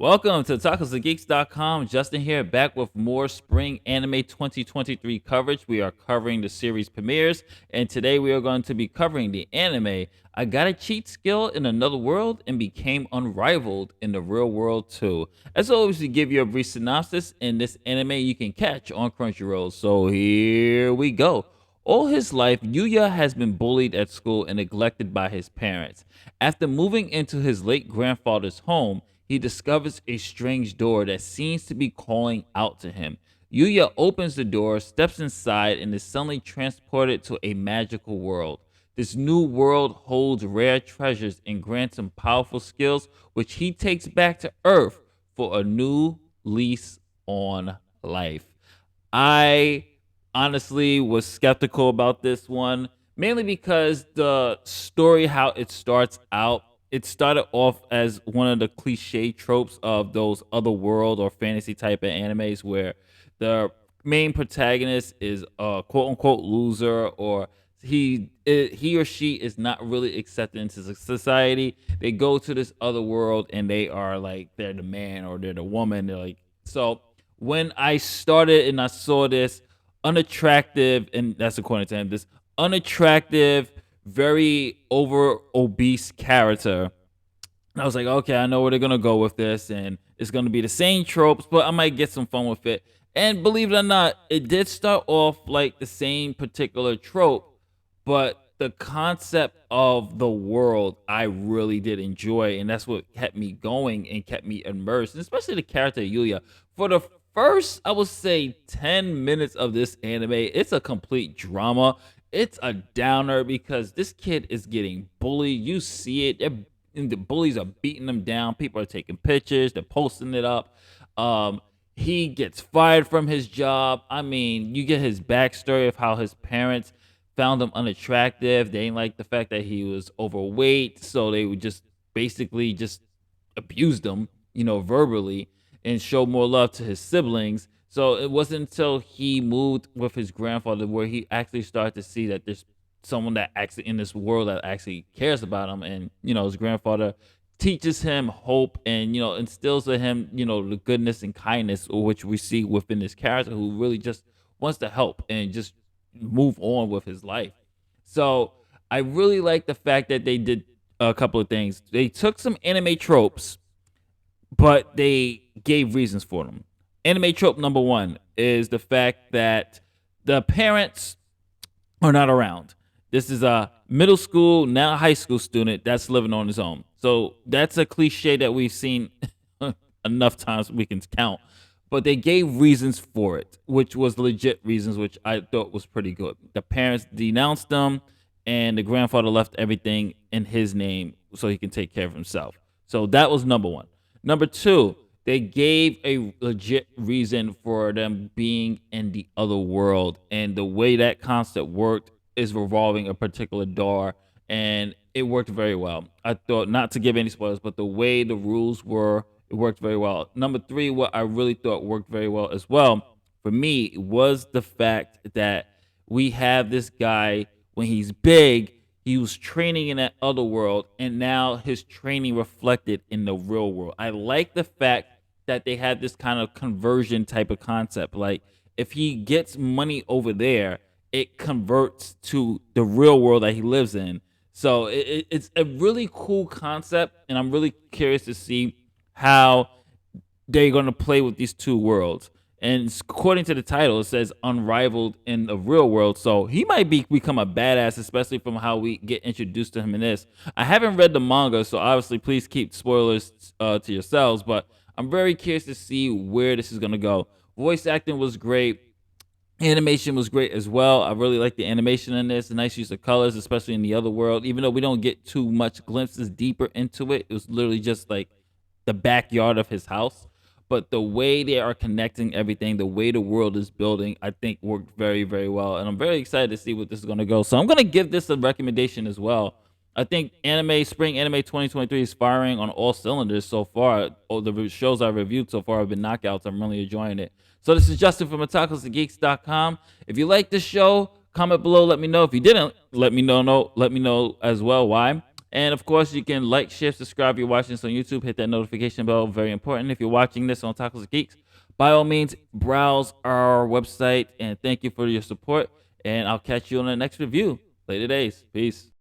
Welcome to TacosandGeeks.com. Justin here, back with more Spring Anime 2023 coverage. We are covering the series premieres, and today we are going to be covering the anime I Got a Cheat Skill in Another World and Became Unrivaled in the Real World too. As always, we give you a brief synopsis in this anime you can catch on Crunchyroll. So here we go. All his life, Yuuya has been bullied at school and neglected by his parents. After moving into his late grandfather's home, he discovers a strange door that seems to be calling out to him. Yuya opens the door, steps inside, and is suddenly transported to a magical world. This new world holds rare treasures and grants him powerful skills, which he takes back to Earth for a new lease on life. I honestly was skeptical about this one, mainly because the story, how it starts out, it started off as one of the cliche tropes of those other world or fantasy type of animes where the main protagonist is a quote unquote loser, or he or she is not really accepted into society. They go to this other world and they are like they're the man or they're the woman. They're like, so when I started and I saw this unattractive, and that's according to him, this unattractive, very over obese character. And I was like, okay, I know where they're gonna go with this, and it's gonna be the same tropes, but I might get some fun with it. And believe it or not, it did start off like the same particular trope, but the concept of the world I really did enjoy, and that's what kept me going and kept me immersed, and especially the character Yuya. For the first, I would say 10 minutes of this anime, it's a complete drama. It's a downer because this kid is getting bullied. You see it. The bullies are beating him down. People are taking pictures. They're posting it up. He gets fired from his job. I mean, you get his backstory of how his parents found him unattractive. They didn't like the fact that he was overweight, so they would just basically just abused him, verbally, and show more love to his siblings. So it wasn't until he moved with his grandfather where he actually started to see that there's someone that actually in this world that actually cares about him. And, his grandfather teaches him hope and, instills in him, the goodness and kindness, which we see within this character who really just wants to help and just move on with his life. So I really like the fact that they did a couple of things. They took some anime tropes, but they gave reasons for them. Anime trope number one is the fact that the parents are not around. This is a middle school, now high school student that's living on his own. So that's a cliche that we've seen enough times we can count. But they gave reasons for it, which was legit reasons, which I thought was pretty good. The parents denounced them, and the grandfather left everything in his name so he can take care of himself. So that was number one. Number two, they gave a legit reason for them being in the other world. And the way that concept worked is revolving a particular door. And it worked very well. I thought, not to give any spoilers, but the way the rules were, it worked very well. Number three, what I really thought worked very well as well for me was the fact that we have this guy, when he's big, he was training in that other world, and now his training reflected in the real world. I like the fact that they had this kind of conversion type of concept. Like, if he gets money over there, it converts to the real world that he lives in. So it's a really cool concept, and I'm really curious to see how they're going to play with these two worlds. And according to the title, it says unrivaled in the real world. So he might become a badass, especially from how we get introduced to him in this. I haven't read the manga, so obviously please keep spoilers to yourselves. But I'm very curious to see where this is going to go. Voice acting was great. Animation was great as well. I really like the animation in this. A nice use of colors, especially in the other world. Even though we don't get too much glimpses deeper into it, it was literally just like the backyard of his house. But the way they are connecting everything, the way the world is building, I think worked very, very well. And I'm very excited to see what this is going to go. So I'm going to give this a recommendation as well. I think Spring Anime 2023 is firing on all cylinders so far. Oh, the shows I reviewed so far have been knockouts. I'm really enjoying it. So this is Justin from OtakuSandGeeks.com. If you like this show, comment below. Let me know. If you didn't, let me know. Let me know as well why. And of course, you can like, share, subscribe. If you're watching this on YouTube, hit that notification bell. Very important. If you're watching this on Tacos and Geeks, by all means, browse our website. And thank you for your support. And I'll catch you on the next review. Later days. Peace.